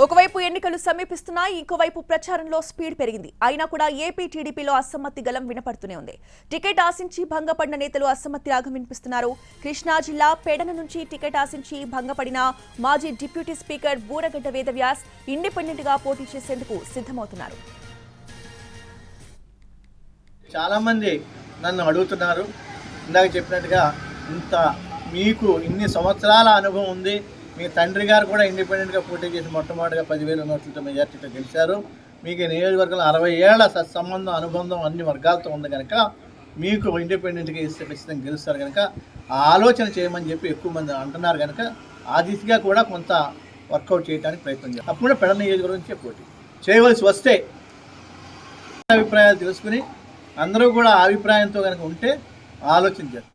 ఒకవైపు ఎన్నికలు సమీపిస్తున్నాయి, ఇంకోవైపు ప్రచారంలో స్పీడ్ పెరిగింది. అయినా కూడా ఏపీ టీడీపీలో అసమ్మతి గలం వినపడుతూనే ఉంది. టికెట్ ఆశించి భంగపడిన నేతలు అసమ్మతి రాగం వినిపిస్తున్నారు. కృష్ణా జిల్లా పెడన నుంచి టికెట్ ఆశించి భంగపడిన మాజీ deputy speaker Buragadda Vedavyas independent గా పోటీ చేసేందుకు సిద్ధమవుతున్నారు. చాలా మంది నన్ను అడుగుతున్నారు, ఇందాక చెప్పినట్టుగా మీకు ఇన్ని సంవత్సరాల అనుభవం ఉంది, మీ తండ్రి గారు కూడా ఇండిపెండెంట్గా పోటీ చేసి మొట్టమొదటిగా 10,000 ఓట్లతో మెజార్టీతో గెలిచారు. మీకు నియోజకవర్గంలో 60 ఏళ్ల సత్సంబంధం అనుబంధం అన్ని వర్గాలతో ఉంది కనుక మీకు ఇండిపెండెంట్గా ఇస్తే ఖచ్చితంగా గెలుస్తారు కనుక ఆ ఆలోచన చేయమని చెప్పి ఎక్కువ మంది అంటున్నారు కనుక ఆ దిశగా కూడా కొంత వర్కౌట్ చేయడానికి ప్రయత్నం చేయాలి. అప్పుడు పెడ నియోజకవర్గం నుంచే పోటీ చేయవలసి వస్తే అభిప్రాయాలు తెలుసుకుని అందరూ కూడా అభిప్రాయంతో కనుక ఉంటే ఆలోచించారు.